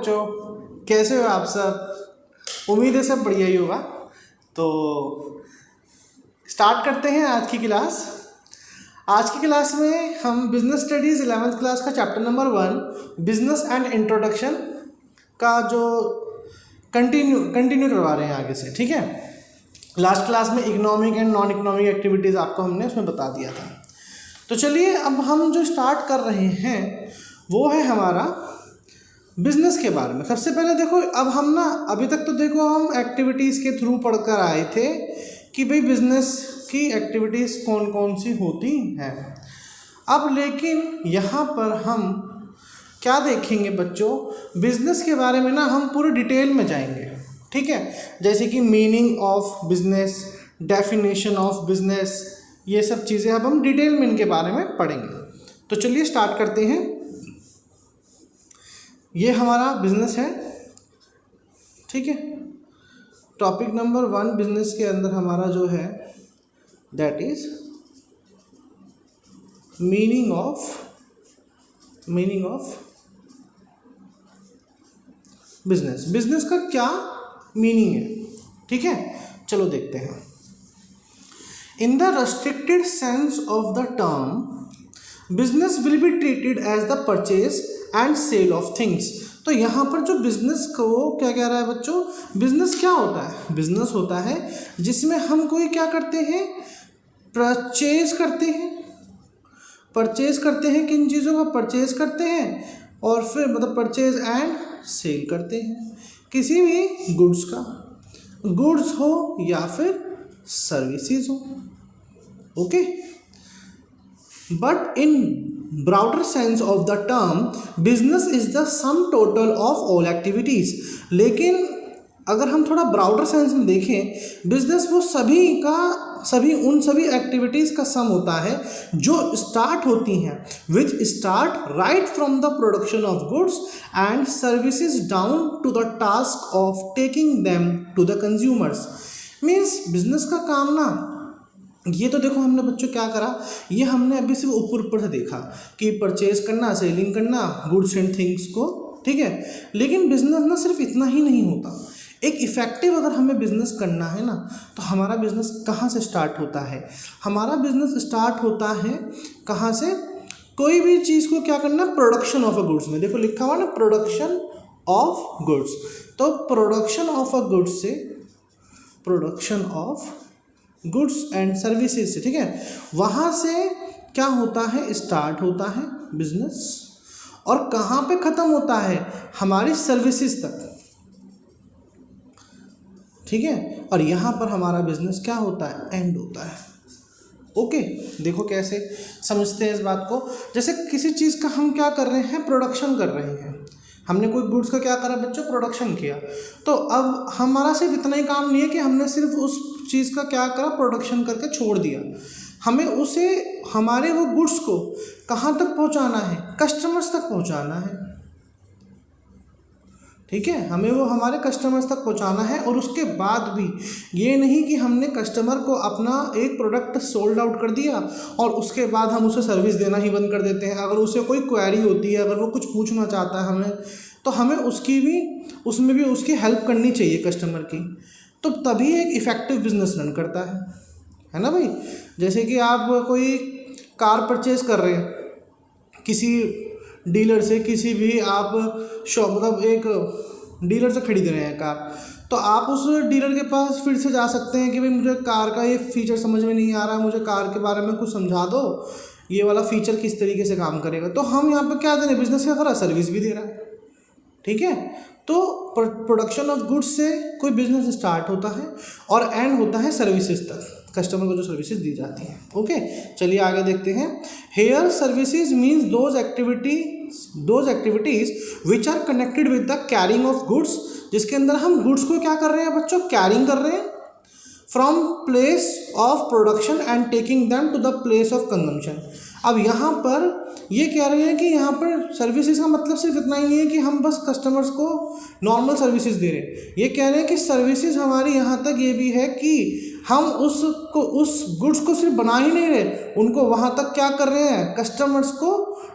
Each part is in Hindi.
बच्चों, कैसे हो आप सब? उम्मीद है सब बढ़िया ही होगा। तो स्टार्ट करते हैं आज की क्लास। आज की क्लास में हम बिजनेस स्टडीज़ 11th क्लास का chapter number 1 business and introduction का जो कंटिन्यू करवा रहे हैं आगे से, ठीक है। लास्ट क्लास में economic and non economic activities आपको हमने उसमें बता दिया था। तो चलिए अब हम जो स्टार्ट कर रहे हैं वो है हमारा बिजनेस के बारे में। सबसे पहले देखो, अब हम ना अभी तक तो देखो हम एक्टिविटीज़ के थ्रू पढ़कर आए थे कि भाई बिजनेस की एक्टिविटीज़ कौन कौन सी होती हैं। अब लेकिन यहाँ पर हम क्या देखेंगे बच्चों, बिजनेस के बारे में ना हम पूरे डिटेल में जाएंगे, ठीक है। जैसे कि meaning of business, definition of business, ये सब चीज़ें अब हम डिटेल में इनके बारे में पढ़ेंगे। तो चलिए स्टार्ट करते हैं। ये हमारा बिजनेस है, ठीक है। टॉपिक नंबर 1 बिजनेस के अंदर हमारा जो है that is meaning of business. Business का क्या मीनिंग है, ठीक है। चलो देखते हैं। In the restricted sense of the term business will be treated as the purchase and sale of things. तो यहाँ पर जो बिजनेस को क्या कह रहा है बच्चों, बिजनेस क्या होता है? बिजनेस होता है जिसमें हम कोई क्या करते हैं, परचेज करते हैं। किन चीज़ों को परचेज करते हैं और फिर मतलब परचेज एंड सेल करते हैं किसी भी गुड्स का, गुड्स हो या फिर सर्विसेज हो, okay. But in broader sense of the term business is the sum total of all activities। लेकिन अगर हम थोड़ा ब्राउडर सेंस में देखें, बिजनेस वो उन सभी एक्टिविटीज़ का सम होता है जो स्टार्ट होती हैं, which start right from the production of goods and services down to the task of taking them to the consumers. Means business का काम ना, ये तो देखो हमने बच्चों क्या करा, ये हमने अभी सिर्फ ऊपर से देखा कि परचेज करना, सेलिंग करना गुड्स एंड थिंग्स को, ठीक है। लेकिन बिजनेस ना सिर्फ इतना ही नहीं होता। एक इफ़ेक्टिव अगर हमें बिजनेस करना है ना, तो हमारा बिजनेस कहाँ से स्टार्ट होता है? हमारा बिजनेस स्टार्ट होता है कहाँ से? कोई भी चीज़ को क्या करना, प्रोडक्शन ऑफ अ गुड्स में देखो लिखा हुआ ना, प्रोडक्शन ऑफ गुड्स। तो प्रोडक्शन ऑफ अ गुड्स से, production of goods and services से, ठीक है, वहाँ से क्या होता है, स्टार्ट होता है बिजनेस। और कहाँ पे ख़त्म होता है? हमारी सर्विसेज तक, ठीक है। और यहाँ पर हमारा बिजनेस क्या होता है, एंड होता है, ओके। देखो कैसे समझते हैं इस बात को। जैसे किसी चीज़ का हम क्या कर रहे हैं, प्रोडक्शन कर रहे हैं। हमने कोई गुड्स का क्या करा बच्चों, प्रोडक्शन किया। तो अब हमारा सिर्फ इतना ही काम नहीं है कि हमने सिर्फ उस चीज़ का क्या करा, प्रोडक्शन करके छोड़ दिया। हमें उसे, हमारे वो गुड्स को कहाँ तक पहुँचाना है, कस्टमर्स तक पहुँचाना है, ठीक है। हमें वो हमारे कस्टमर्स तक पहुंचाना है। और उसके बाद भी ये नहीं कि हमने कस्टमर को अपना एक प्रोडक्ट सोल्ड आउट कर दिया और उसके बाद हम उसे सर्विस देना ही बंद कर देते हैं। अगर उसे कोई क्वेरी होती है, अगर वो कुछ पूछना चाहता है हमें, तो हमें उसमें भी उसकी हेल्प करनी चाहिए कस्टमर की। तो तभी एक इफ़ेक्टिव बिजनेस रन करता है ना भाई। जैसे कि आप कोई कार परचेज कर रहे हैं किसी डीलर से, किसी भी आप शॉप मतलब एक डीलर से खरीद रहे हैं कार, तो आप उस डीलर के पास फिर से जा सकते हैं कि भाई मुझे कार का ये फीचर समझ में नहीं आ रहा, मुझे कार के बारे में कुछ समझा दो, ये वाला फीचर किस तरीके से काम करेगा। तो हम यहाँ पे क्या दे रहे हैं, बिजनेस क्या कर रहा है, सर्विस भी दे रहा है, ठीक है। तो प्रोडक्शन ऑफ गुड्स से कोई बिजनेस स्टार्ट होता है और एंड होता है सर्विसेज तक, कस्टमर को जो सर्विसेज दी जाती हैं, ओके। चलिए आगे देखते हैं। Here services means those activities which are connected with the carrying of goods, जिसके अंदर हम गुड्स को क्या कर रहे हैं बच्चों, कैरिंग कर रहे हैं, from place of production and taking them to the place of consumption. अब यहाँ पर ये कह रहे हैं कि यहाँ पर सर्विसेज का मतलब सिर्फ इतना ही नहीं है कि हम बस कस्टमर्स को नॉर्मल सर्विसेज दे रहे हैं, ये कह रहे हैं कि सर्विसेज हमारी यहाँ तक ये भी है कि हम उस गुड्स को सिर्फ बना ही नहीं रहे, उनको वहाँ तक क्या कर रहे हैं, कस्टमर्स को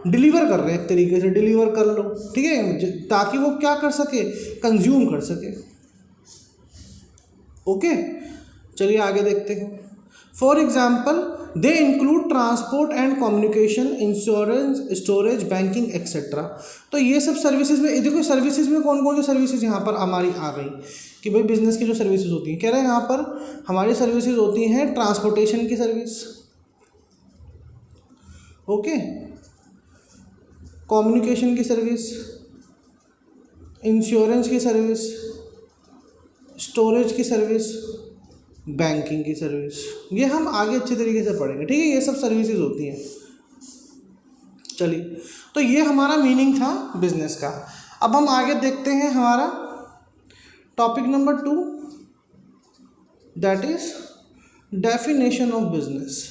डिलीवर कर रहे हैं, एक तरीके से डिलीवर कर लो, ठीक है, ताकि वो क्या कर सके, कंज्यूम कर सके। ओके, चलिए आगे देखते हैं। For example they include transport and communication, insurance, storage, banking etcetera. तो ये सब सर्विसेज में देखो, सर्विसेज में कौन कौन सी सर्विसेज यहाँ पर हमारी आ गई कि भाई बिजनेस की जो सर्विसेज होती हैं, कह रहे हैं यहाँ पर हमारी सर्विसेज होती हैं ट्रांसपोर्टेशन की सर्विस, ओके, कम्युनिकेशन की सर्विस, इंश्योरेंस की सर्विस, स्टोरेज की सर्विस, बैंकिंग की सर्विस। ये हम आगे अच्छे तरीके से पढ़ेंगे, ठीक है, ये सब सर्विसेज होती हैं। चलिए, तो ये हमारा मीनिंग था बिजनेस का। अब हम आगे देखते हैं हमारा topic number 2, that is definition of business.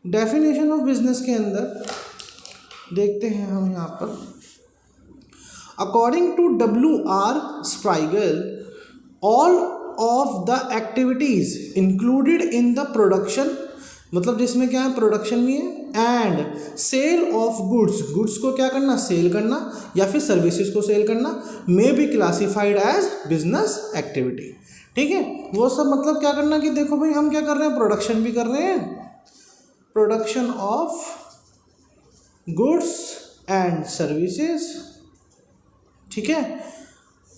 Definition of business के अंदर देखते हैं हम यहाँ पर, according to W.R. Spriegel, all of the activities included in the production, मतलब जिसमें क्या है, प्रोडक्शन भी है, and sale of goods, goods को क्या करना, सेल करना, या फिर सर्विसेज को सेल करना, may be classified as business activity. ठीक है, वो सब मतलब क्या करना कि देखो भाई हम क्या कर रहे हैं, प्रोडक्शन भी कर रहे हैं, production of goods and services, ठीक है,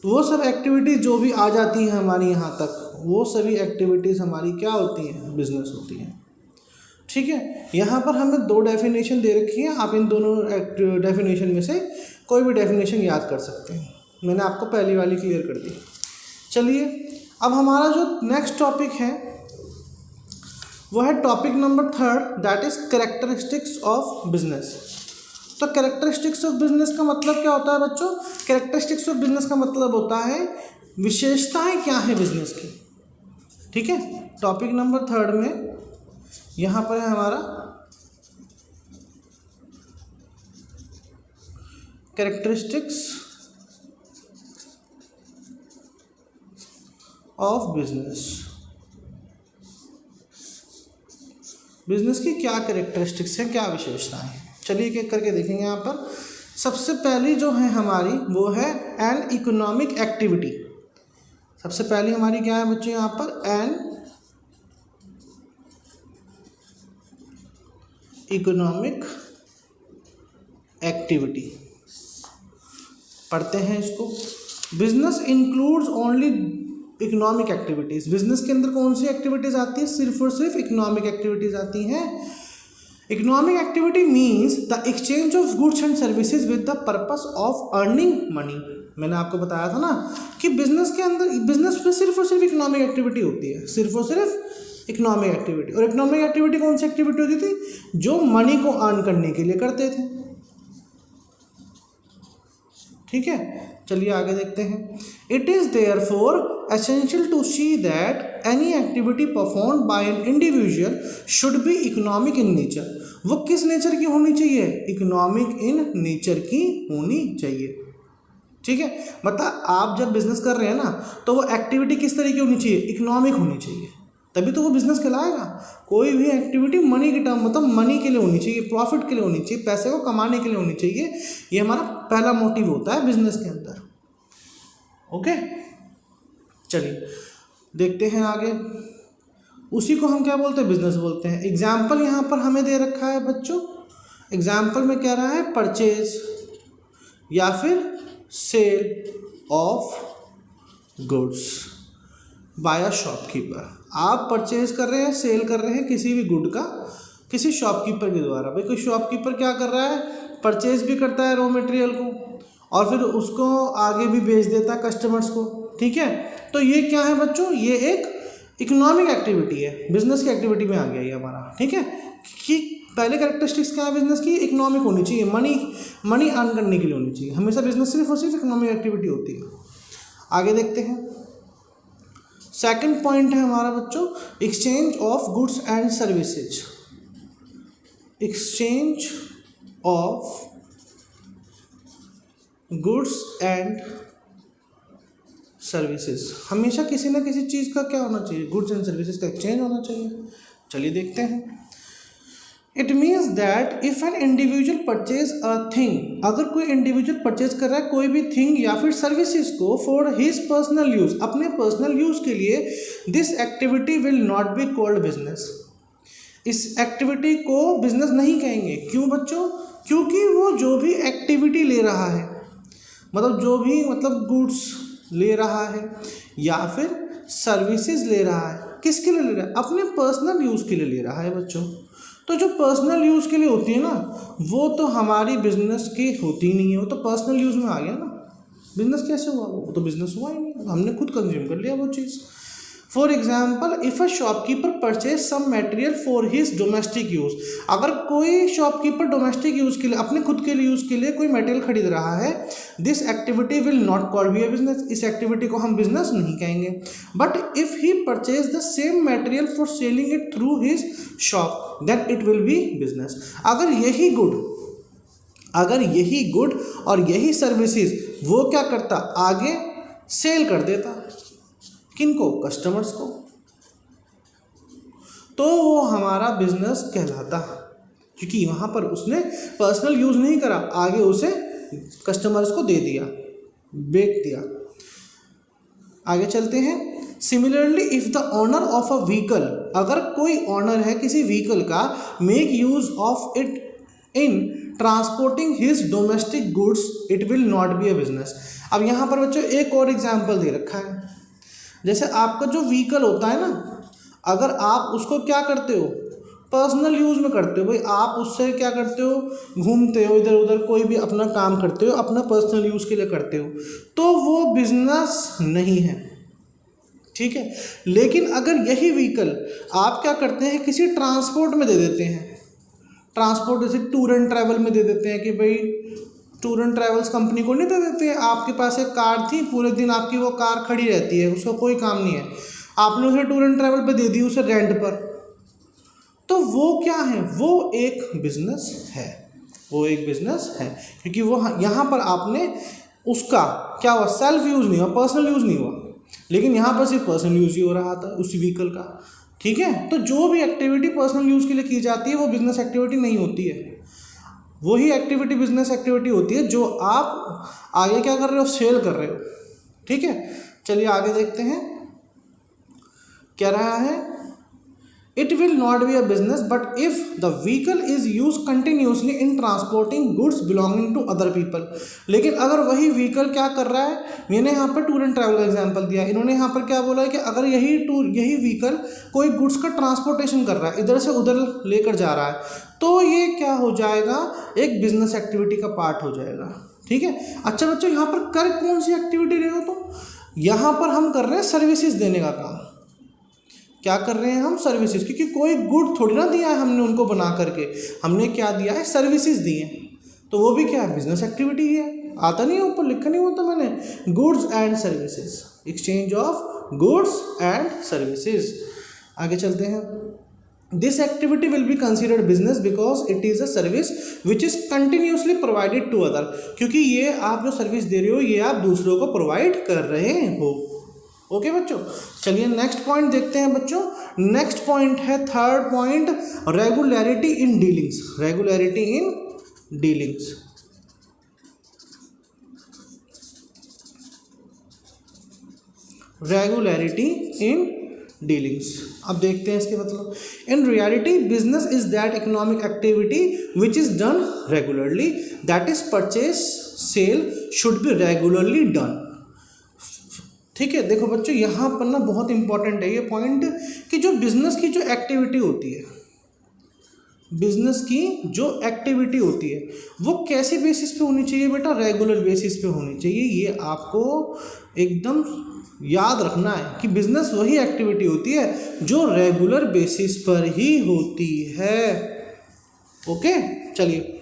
वो सब एक्टिविटीज जो भी आ जाती हैं हमारी यहाँ तक, वो सभी एक्टिविटीज़ हमारी क्या होती हैं, बिजनेस होती हैं। ठीक है, यहाँ पर हमें 2 डेफिनेशन दे रखी है, आप इन दोनों डेफिनेशन में से कोई भी डेफिनेशन याद कर सकते हैं, मैंने आपको पहली वाली क्लियर कर दी। चलिए, अब हमारा जो नेक्स्ट टॉपिक है वो है topic number 3, that is characteristics of business. तो कैरेक्टरिस्टिक्स ऑफ बिजनेस का मतलब क्या होता है बच्चों, कैरेक्टरिस्टिक्स ऑफ बिजनेस का मतलब होता है विशेषताएं क्या है बिजनेस की। ठीक है, टॉपिक नंबर 3 में यहाँ पर है हमारा कैरेक्टरिस्टिक्स ऑफ बिजनेस। बिजनेस की क्या कैरेक्टरिस्टिक्स हैं, क्या विशेषताएं हैं, चलिए एक एक करके देखेंगे। यहाँ पर सबसे पहली जो है हमारी वो है एन इकोनॉमिक एक्टिविटी। सबसे पहली हमारी क्या है बच्चों, यहाँ पर एन इकोनॉमिक एक्टिविटी। पढ़ते हैं इसको। Business includes only economic activities. Business के अंदर कौन सी एक्टिविटीज़ आती है, सिर्फ और सिर्फ इकोनॉमिक एक्टिविटीज़ आती हैं। Economic activity means the exchange of goods and services with the purpose of earning money. मैंने आपको बताया था ना कि बिजनेस के अंदर, बिजनेस में सिर्फ और सिर्फ इकोनॉमिक एक्टिविटी होती है, सिर्फ और सिर्फ इकोनॉमिक एक्टिविटी। और इकोनॉमिक एक्टिविटी कौन सी एक्टिविटी होती थी, जो मनी को अर्न करने के लिए करते थे। ठीक है, चलिए आगे देखते हैं। It is therefore essential to see that any activity perform by an individual should be economic in nature. वो किस नेचर की होनी चाहिए, इकोनॉमिक इन नेचर की होनी चाहिए। ठीक है, मतलब आप जब बिजनेस कर रहे हैं ना, तो वो एक्टिविटी किस तरह की होनी चाहिए, इकोनॉमिक होनी चाहिए, तभी तो वो बिजनेस कहलाएगा। कोई भी एक्टिविटी मनी के टर्म, मतलब मनी के लिए होनी चाहिए, प्रॉफिट के लिए होनी चाहिए, पैसे को कमाने के लिए होनी चाहिए। ये हमारा पहला मोटिव होता है बिजनेस के अंदर। ओके, चलिए देखते हैं आगे। उसी को हम क्या बोलते हैं, बिजनेस बोलते हैं। एग्जाम्पल यहाँ पर हमें दे रखा है बच्चों, एग्जाम्पल में कह रहा है परचेज या फिर sale of goods by a shopkeeper. आप परचेज कर रहे हैं, सेल कर रहे हैं किसी भी गुड का किसी शॉपकीपर के द्वारा। भाई कोई शॉपकीपर क्या कर रहा है, परचेज भी करता है रॉ मटेरियल को और फिर उसको आगे भी बेच देता है कस्टमर्स को। ठीक है, तो ये क्या है बच्चों, ये एक इकोनॉमिक एक्टिविटी है, बिजनेस की एक्टिविटी में आ गया ये हमारा। ठीक है, कि पहले कैरेक्टरिस्टिक्स क्या है बिजनेस की? इकोनॉमिक होनी चाहिए, मनी अर्न करने के लिए होनी चाहिए। हमेशा बिजनेस सिर्फ और सिर्फ इकोनॉमिक एक्टिविटी होती है। आगे देखते हैं, सेकंड पॉइंट है हमारा बच्चों, exchange of goods and services. Exchange of goods and services, हमेशा किसी ना किसी चीज़ का क्या होना चाहिए? गुड्स एंड सर्विसेज का एक्सचेंज होना चाहिए। चलिए देखते हैं। It means that if an individual purchase a thing, अगर कोई इंडिविजुअल परचेज कर रहा है कोई भी थिंग या फिर सर्विसेज को फॉर हिज पर्सनल यूज, अपने पर्सनल यूज के लिए, this activity will not be called business. इस एक्टिविटी को बिजनेस नहीं कहेंगे। क्यों बच्चों? क्योंकि वो जो भी एक्टिविटी ले रहा है, मतलब जो भी गुड्स ले रहा है या फिर सर्विसेज ले रहा है, किसके लिए ले रहा है? अपने पर्सनल यूज़ के लिए ले रहा है बच्चों। तो जो पर्सनल यूज़ के लिए होती है ना, वो तो हमारी बिजनेस की होती नहीं है, वो तो पर्सनल यूज़ में आ गया ना। बिजनेस कैसे हुआ? वो तो बिजनेस हुआ ही नहीं, हमने खुद कंज्यूम कर लिया वो चीज़। For example, if a shopkeeper purchase some material for his domestic use, अगर कोई शॉपकीपर डोमेस्टिक यूज़ के लिए, अपने खुद के लिए यूज़ के लिए कोई मटेरियल खरीद रहा है, this activity will not call be a business, इस एक्टिविटी को हम बिजनेस नहीं कहेंगे। But if he purchase the same material for selling it through his shop, then it will be business. अगर यही गुड और यही सर्विसेज वो क्या करता? आगे सेल कर देता। किनको? कस्टमर्स को। तो वो हमारा बिजनेस कहलाता, क्योंकि वहाँ पर उसने पर्सनल यूज़ नहीं करा, आगे उसे कस्टमर्स को दे दिया, बेच दिया। आगे चलते हैं। Similarly if the owner of a vehicle, अगर कोई ओनर है किसी व्हीकल का, make use of it in transporting his domestic goods, it will not be a business. अब यहाँ पर बच्चों एक और एग्जाम्पल दे रखा है। जैसे आपका जो व्हीकल होता है ना, अगर आप उसको क्या करते हो? पर्सनल यूज़ में करते हो भाई, आप उससे क्या करते हो? घूमते हो इधर उधर, कोई भी अपना काम करते हो, अपना पर्सनल यूज़ के लिए करते हो, तो वो बिजनेस नहीं है, ठीक है। लेकिन अगर यही व्हीकल आप क्या करते हैं? किसी ट्रांसपोर्ट में दे देते हैं, ट्रांसपोर्ट जैसे टूर एंड ट्रैवल में दे देते हैं कि भाई टूर एंड ट्रैवल्स कंपनी को नहीं दे देते हैं, आपके पास एक कार थी, पूरे दिन आपकी वो कार खड़ी रहती है, उसका कोई काम नहीं है, आपने उसे टूर एंड ट्रैवल पे दे दी, उसे रेंट पर, तो वो क्या है? वो एक बिजनेस है, वो एक बिजनेस है, क्योंकि वो यहाँ पर आपने उसका क्या हुआ? सेल्फ यूज़ नहीं हुआ, पर्सनल यूज़ नहीं हुआ, लेकिन यहाँ पर सिर्फ पर्सनल यूज़ ही हो रहा था उस व्हीकल का, ठीक है। तो जो भी एक्टिविटी पर्सनल यूज़ के लिए की जाती है वो बिजनेस एक्टिविटी नहीं होती है, वही एक्टिविटी बिजनेस एक्टिविटी होती है जो आप आगे क्या कर रहे हो? सेल कर रहे हो, ठीक है। चलिए आगे देखते हैं क्या रहा है। It will not be a business but if the vehicle is use continuously in transporting goods belonging to other people. लेकिन अगर वही व्हीकल क्या कर रहा है? मैंने यहाँ पर टूर एंड ट्रैवल का एग्जांपल दिया, इन्होंने यहाँ पर क्या बोला है कि अगर यही व्हीकल कोई गुड्स का ट्रांसपोर्टेशन कर रहा है, इधर से उधर लेकर जा रहा है, तो ये क्या हो जाएगा? एक बिजनेस एक्टिविटी का पार्ट हो जाएगा, ठीक है। अच्छा बच्चों, यहाँ पर कर कौन सी एक्टिविटी रहे हो? तो यहाँ पर हम कर रहे हैं सर्विसेज देने का काम। क्या कर रहे हैं हम? सर्विसेज, क्योंकि कोई गुड थोड़ी ना दिया है हमने उनको बना करके, हमने क्या दिया है? सर्विसेज दी हैं, तो वो भी क्या है? बिजनेस एक्टिविटी ही है। आता नहीं है, ऊपर लिखा नहीं होता मैंने, goods and services, exchange of goods and services. आगे चलते हैं। This activity will be considered business because it is a service which is continuously provided to other, क्योंकि ये आप जो सर्विस दे रहे हो ये आप दूसरों को प्रोवाइड कर रहे हो। ओके बच्चों, चलिए नेक्स्ट पॉइंट देखते हैं बच्चों। नेक्स्ट पॉइंट है थर्ड पॉइंट, रेगुलरिटी इन डीलिंग्स। रेगुलरिटी इन डीलिंग्स, रेगुलरिटी इन डीलिंग्स। अब देखते हैं इसके मतलब। In reality business is that economic activity which is done regularly, that is purchase sale should be regularly done. ठीक है, देखो बच्चों यहाँ पर ना बहुत इंपॉर्टेंट है ये पॉइंट कि जो बिजनेस की जो एक्टिविटी होती है, बिजनेस की जो एक्टिविटी होती है वो कैसी बेसिस पे होनी चाहिए बेटा? रेगुलर बेसिस पे होनी चाहिए। ये आपको एकदम याद रखना है कि बिजनेस वही एक्टिविटी होती है जो रेगुलर बेसिस पर ही होती है। ओके, चलिए।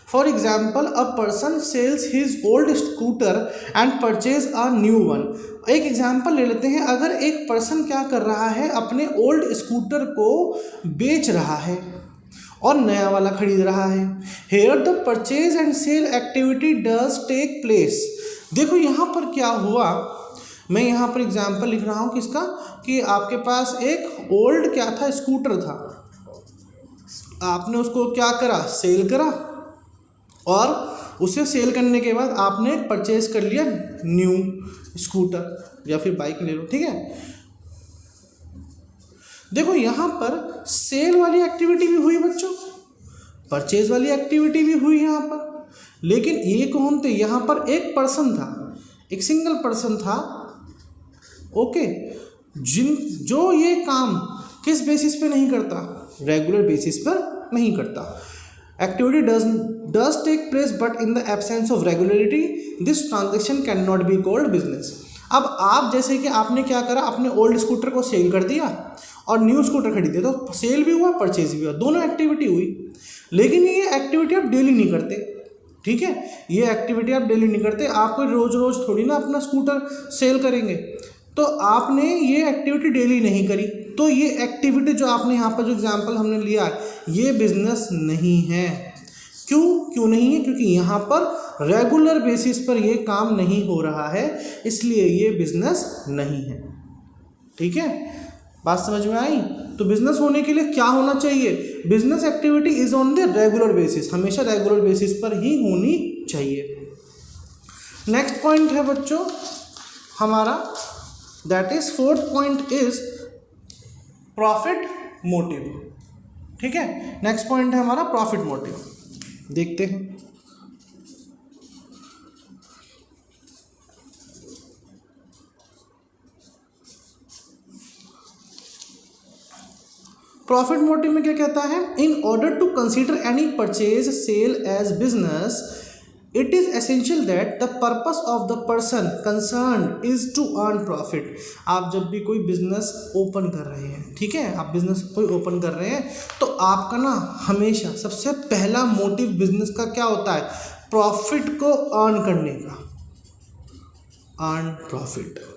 For example, a person sales his old scooter and purchase a new one. एक एग्जाम्पल ले लेते हैं। अगर एक पर्सन क्या कर रहा है, अपने ओल्ड स्कूटर को बेच रहा है और नया वाला खरीद रहा है। Here the purchase and sale activity does take place. देखो यहाँ पर क्या हुआ, मैं यहाँ पर एग्जाम्पल लिख रहा हूँ किसका, कि आपके पास एक ओल्ड क्या था, स्कूटर था। आपने उसको क्या करा, सेल करा, और उसे सेल करने के बाद आपने परचेज कर लिया न्यू स्कूटर या फिर बाइक ले लो, ठीक है। देखो यहाँ पर सेल वाली एक्टिविटी भी हुई बच्चों, परचेज वाली एक्टिविटी भी हुई यहाँ पर, लेकिन ये कौन थे, यहाँ पर एक पर्सन था, एक सिंगल पर्सन था, ओके, जो ये काम किस बेसिस पे नहीं करता, रेगुलर बेसिस पर नहीं करता। Activity does take place but in the absence of regularity this transaction cannot be called business। अब आप जैसे कि आपने क्या करा, अपने ओल्ड स्कूटर को सेल कर दिया और न्यू स्कूटर खरीद दिया, तो सेल भी हुआ, परचेज भी हुआ, दोनों एक्टिविटी हुई। लेकिन ये एक्टिविटी आप डेली नहीं करते, ठीक है, ये एक्टिविटी आप डेली नहीं करते। आप कोई रोज़ रोज़ थोड़ी ना अपना स्कूटर सेल करेंगे, तो आपने ये एक्टिविटी डेली नहीं करी, तो ये एक्टिविटी जो आपने यहाँ पर जो एग्जांपल हमने लिया ये बिजनेस नहीं है। क्यों नहीं है, क्योंकि यहाँ पर रेगुलर बेसिस पर ये काम नहीं हो रहा है, इसलिए ये बिजनेस नहीं है। ठीक है, बात समझ में आई। तो बिजनेस होने के लिए क्या होना चाहिए, business activity is on the regular basis, हमेशा रेगुलर बेसिस पर ही होनी चाहिए। नेक्स्ट पॉइंट है बच्चों हमारा, that is fourth point is profit motive. ठीक है, नेक्स्ट पॉइंट है हमारा प्रॉफिट मोटिव, देखते हैं। प्रॉफिट मोटिव में क्या कहता है, in order to consider any purchase sale as business it is essential that the purpose of the person concern is to earn profit. आप जब भी कोई बिजनेस ओपन कर रहे हैं, ठीक है, आप बिजनेस कोई ओपन कर रहे हैं, तो आपका ना हमेशा सबसे पहला मोटिव बिजनेस का क्या होता है, प्रॉफिट को अर्न करने का, अर्न प्रॉफिट।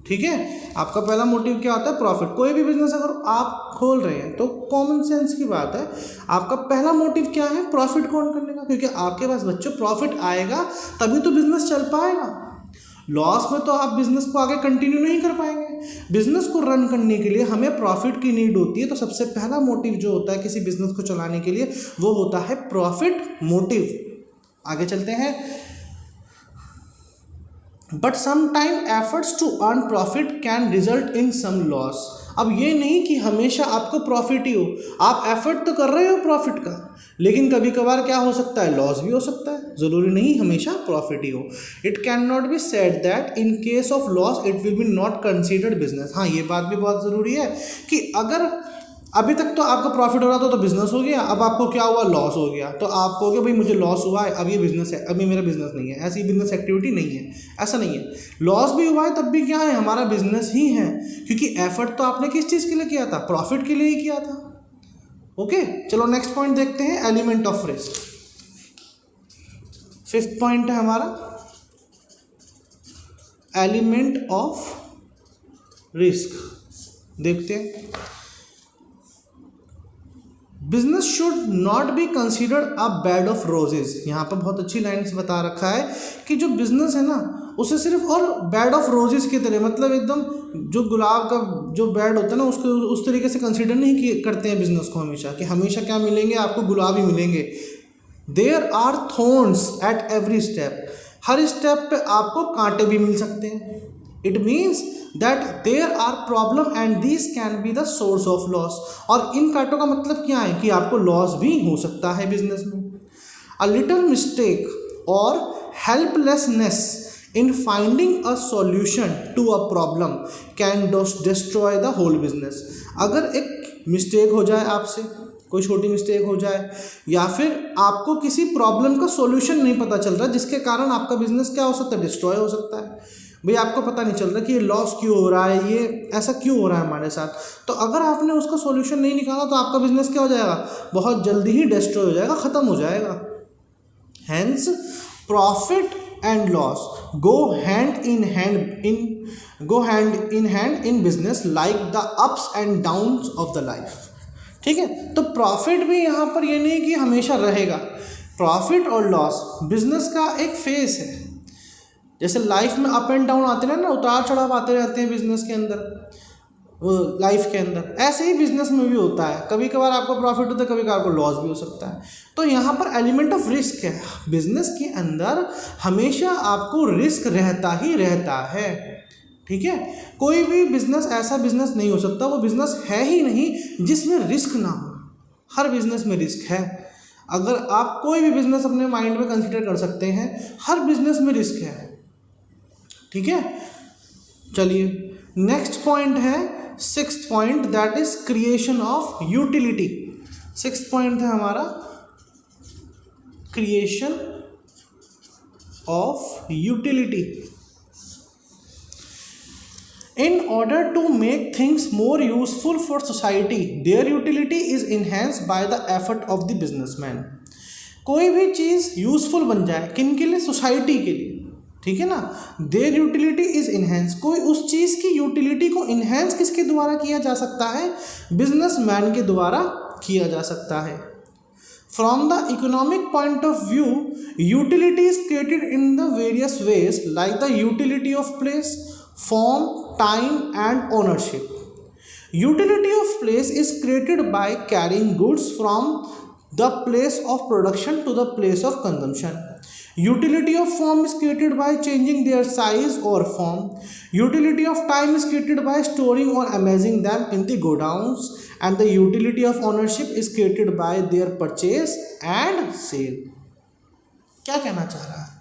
ठीक है, आपका पहला मोटिव क्या होता है, प्रॉफिट। कोई भी बिजनेस अगर आप खोल रहे हैं तो कॉमन सेंस की बात है, आपका पहला मोटिव क्या है, प्रॉफिट को अर्न करने का, क्योंकि आपके पास बच्चों प्रॉफिट आएगा तभी तो बिजनेस चल पाएगा। लॉस में तो आप बिजनेस को आगे कंटिन्यू नहीं कर पाएंगे। बिजनेस को रन करने के लिए हमें प्रॉफिट की नीड होती है, तो सबसे पहला मोटिव जो होता है किसी बिजनेस को चलाने के लिए वो होता है प्रॉफिट मोटिव। आगे चलते हैं। But sometime efforts to earn profit can result in some loss. अब ये नहीं कि हमेशा आपको प्रॉफिट ही हो, आप एफर्ट तो कर रहे हो प्रॉफिट का, लेकिन कभी कभार क्या हो सकता है, लॉस भी हो सकता है, ज़रूरी नहीं हमेशा प्रॉफिट ही हो। It can not be said that in case of loss it will B not considered business. हाँ, ये बात भी बहुत ज़रूरी है कि अगर अभी तक तो आपका प्रॉफिट हो रहा था तो बिजनेस हो गया, अब आपको क्या हुआ, लॉस हो गया, तो आप कहोगे भाई मुझे लॉस हुआ है, अब ये बिजनेस है, अभी मेरा बिजनेस नहीं है। ऐसी बिजनेस एक्टिविटी नहीं है, ऐसा नहीं है। लॉस भी हुआ है तब भी क्या है, हमारा बिजनेस ही है, क्योंकि एफर्ट तो आपने किस चीज़ के लिए किया था, प्रॉफिट के लिए ही किया था। ओके, चलो नेक्स्ट पॉइंट देखते हैं, element of risk. Fifth point है हमारा एलिमेंट ऑफ रिस्क, देखते हैं। Business should not be considered a bed of roses. यहाँ पर बहुत अच्छी लाइन से बता रखा है कि जो बिजनेस है ना उसे सिर्फ और बेड ऑफ रोजेज की तरह, मतलब एकदम जो गुलाब का जो बेड होता है ना उसको उस तरीके से कंसिडर नहीं करते हैं बिजनेस को हमेशा, कि हमेशा क्या मिलेंगे आपको, गुलाब ही मिलेंगे। There are thorns at every step, हर स्टेप पे आपको कांटे भी मिल सकते हैं। It means that there are problem and this can be the source of loss. और इन कांटों का मतलब क्या है कि आपको लॉस भी हो सकता है बिजनेस में। अ लिटिल मिस्टेक और helplessness in finding a solution to a problem can destroy the whole business. अगर एक मिस्टेक हो जाए आपसे, कोई छोटी मिस्टेक हो जाए, या फिर आपको किसी प्रॉब्लम का सॉल्यूशन नहीं पता चल रहा, जिसके कारण आपका बिजनेस क्या हो सकता है, डिस्ट्रॉय हो सकता है। भाई आपको पता नहीं चल रहा कि ये लॉस क्यों हो रहा है, ये ऐसा क्यों हो रहा है हमारे साथ। तो अगर आपने उसका सॉल्यूशन नहीं निकाला तो आपका बिजनेस क्या हो जाएगा, बहुत जल्दी ही डिस्ट्रॉय हो जाएगा, ख़त्म हो जाएगा। Hence profit and loss go hand in hand in business like the ups and downs of the life. ठीक है, तो प्रॉफिट भी यहाँ पर ये नहीं कि हमेशा रहेगा। प्रॉफिट और लॉस बिजनेस का एक फेस है। जैसे लाइफ में अप एंड डाउन आते हैं ना, उतार चढ़ाव आते रहते हैं बिजनेस के अंदर, लाइफ के अंदर, ऐसे ही बिजनेस में भी होता है। कभी कभार आपको प्रॉफिट होता है, कभी कभार आपको लॉस भी हो सकता है। तो यहाँ पर एलिमेंट ऑफ रिस्क है। बिजनेस के अंदर हमेशा आपको रिस्क रहता ही रहता है। ठीक है, कोई भी बिजनेस ऐसा बिजनेस नहीं हो सकता, वो बिजनेस है ही नहीं जिसमें रिस्क ना हो। हर बिजनेस में रिस्क है। अगर आप कोई भी बिजनेस अपने माइंड में कंसिडर कर सकते हैं, हर बिजनेस में रिस्क है। ठीक है, चलिए नेक्स्ट पॉइंट है 6th point, that is creation of utility. 6th point है हमारा creation of utility. In order to make things more useful for society, their utility is enhanced by the effort of the businessman. कोई भी चीज़ यूजफुल बन जाए, किन के लिए, सोसाइटी के लिए। ठीक है ना, देयर यूटिलिटी इज इनहेंस। कोई उस चीज़ की यूटिलिटी को इनहेंस किसके द्वारा किया जा सकता है, बिजनेसमैन के द्वारा किया जा सकता है। From the economic point of view, utility is created in the various ways, like the utility of place, form, time and ownership. Utility of place is created by carrying goods from the place of production to the place of consumption. Utility of form is created by changing their size or form. Utility of time is created by storing or amazing them in the godowns, and the utility of ownership is created by their purchase and sale. क्या कहना चाह रहा है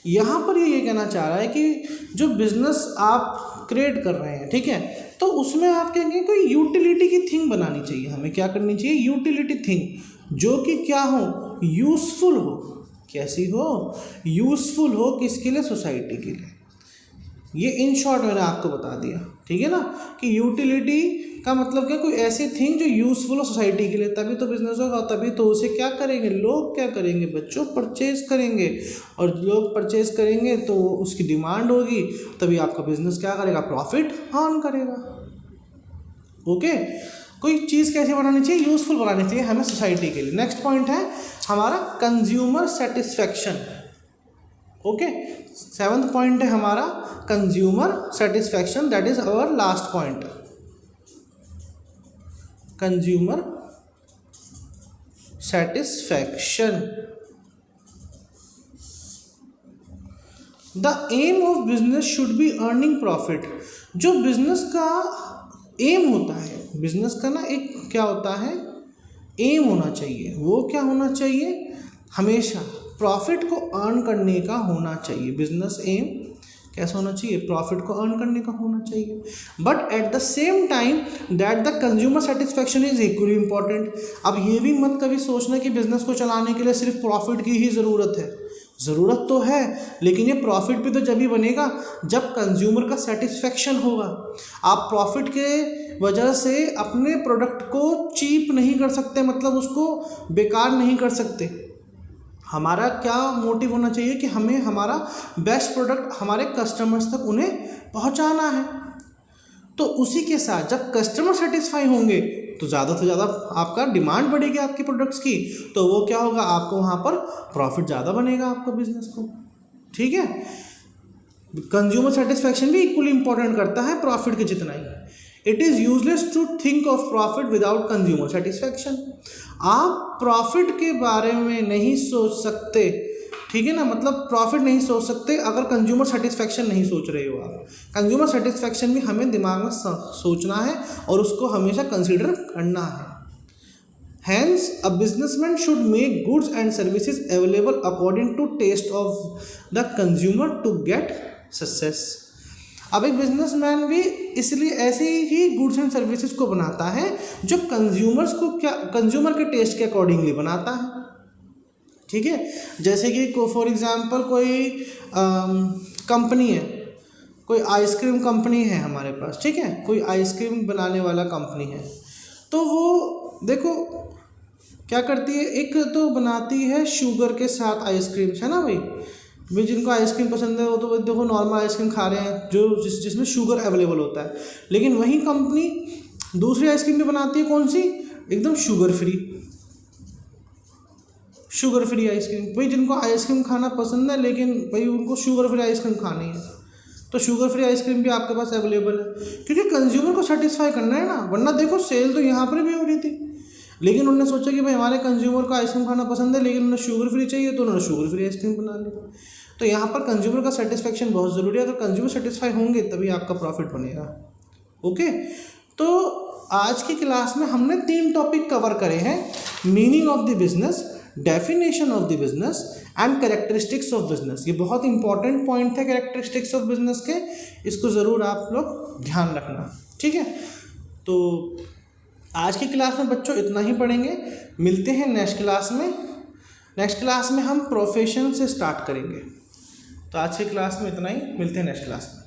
यहाँ पर, ये कहना चाह रहा है कि जो बिजनेस आप क्रिएट कर रहे हैं, ठीक है, तो उसमें आप कहेंगे कोई यूटिलिटी की थिंग बनानी चाहिए। हमें क्या करनी चाहिए, यूटिलिटी थिंग, जो कि क्या हो, यूज़फुल हो। कैसी हो, यूज़फुल हो, किसके लिए, सोसाइटी के लिए। ये इन शॉर्ट मैंने आपको बता दिया। ठीक है ना, कि यूटिलिटी का मतलब क्या, कोई ऐसी थिंग जो यूज़फुल हो सोसाइटी के लिए, तभी तो बिजनेस होगा। तभी तो उसे क्या करेंगे लोग, क्या करेंगे बच्चों, परचेज करेंगे। और लोग परचेज करेंगे तो उसकी डिमांड होगी, तभी आपका बिजनेस क्या करेगा, प्रॉफिट अर्न करेगा। ओके, कोई चीज़ कैसे बनानी चाहिए, यूज़फुल बनानी चाहिए हमें सोसाइटी के लिए। नेक्स्ट पॉइंट है हमारा consumer satisfaction. Okay, 7th point है हमारा consumer satisfaction, that is our last point, consumer satisfaction. The aim of business should be earning profit. जो बिजनेस का एम होता है, बिजनेस का ना एक क्या होता है, एम होना चाहिए। वो क्या होना चाहिए, हमेशा प्रॉफिट को अर्न करने का होना चाहिए। बिजनेस एम कैसा होना चाहिए, प्रॉफिट को अर्न करने का होना चाहिए। But at the same time that the consumer satisfaction is equally important. अब ये भी मत कभी सोचना कि बिजनेस को चलाने के लिए सिर्फ प्रॉफिट की ही ज़रूरत है। ज़रूरत तो है, लेकिन ये प्रॉफिट भी तो जब ही बनेगा जब कंज्यूमर का सेटिस्फैक्शन होगा। आप प्रॉफिट के वजह से अपने प्रोडक्ट को चीप नहीं कर सकते, मतलब उसको बेकार नहीं कर सकते। हमारा क्या मोटिव होना चाहिए कि हमें हमारा बेस्ट प्रोडक्ट हमारे कस्टमर्स तक उन्हें पहुंचाना है। तो उसी के साथ जब कस्टमर सेटिस्फाई होंगे तो ज़्यादा से ज़्यादा आपका डिमांड बढ़ेगी आपके प्रोडक्ट्स की, तो वो क्या होगा, आपको वहाँ पर प्रॉफिट ज़्यादा बनेगा आपको बिजनेस को। ठीक है, कंज्यूमर सेटिस्फैक्शन भी इक्वली इंपॉर्टेंट करता है प्रॉफिट के जितना ही। It is useless to think of profit without consumer satisfaction. आप प्रॉफिट के बारे में नहीं सोच सकते, ठीक है ना, मतलब प्रॉफिट नहीं सोच सकते अगर कंज्यूमर सेटिस्फैक्शन नहीं सोच रहे हो आप। कंज्यूमर सेटिस्फैक्शन भी हमें दिमाग में सोचना है और उसको हमेशा कंसीडर करना है। Hence, a businessman should make goods and services available according to taste of the consumer to get success. अब एक बिजनेसमैन भी इसलिए ऐसे ही गुड्स एंड सर्विसेज को बनाता है जो कंज्यूमर्स को क्या, कंज्यूमर के टेस्ट के अकॉर्डिंगली बनाता है। ठीक है, जैसे कि फॉर एग्जांपल कोई कंपनी है, कोई आइसक्रीम कंपनी है हमारे पास, ठीक है, कोई आइसक्रीम बनाने वाला कंपनी है, तो वो देखो क्या करती है, एक तो बनाती है शुगर के साथ आइसक्रीम, है ना भाई जिनको आइसक्रीम पसंद है वो तो देखो नॉर्मल आइसक्रीम खा रहे हैं जो जिसमें शुगर अवेलेबल होता है। लेकिन वही कंपनी दूसरी आइसक्रीम भी बनाती है, कौन सी, एकदम शुगर फ्री आइसक्रीम। भाई जिनको आइसक्रीम खाना पसंद है लेकिन भाई उनको शुगर फ्री आइसक्रीम खानी है, तो शुगर फ्री आइसक्रीम भी आपके पास अवेलेबल है, क्योंकि कंज्यूमर को सेटिस्फाई करना है ना। वरना देखो सेल तो यहाँ पर भी हो रही थी, लेकिन उन्होंने सोचा कि भाई हमारे कंज्यूमर को आइसक्रीम खाना पसंद है लेकिन उन्हें शुगर फ्री चाहिए, तो उन्होंने शुगर फ्री आइसक्रीम बना ली। तो यहाँ पर कंज्यूमर का सेटिस्फेक्शन बहुत ज़रूरी है। अगर कंज्यूमर सेटिस्फाई होंगे तभी आपका प्रॉफिट बनेगा। ओके, तो आज की क्लास में हमने 3 टॉपिक कवर करे हैं, meaning of the business, definition of the business and characteristics of business. ये बहुत इंपॉर्टेंट पॉइंट है कैरेक्टरिस्टिक्स ऑफ बिजनेस के, इसको ज़रूर आप लोग ध्यान रखना, ठीक है। तो आज की क्लास में बच्चों इतना ही पढ़ेंगे, मिलते हैं नेक्स्ट क्लास में। नेक्स्ट क्लास में हम प्रोफेशन से स्टार्ट करेंगे। तो आज की क्लास में इतना ही, मिलते हैं नेक्स्ट क्लास में।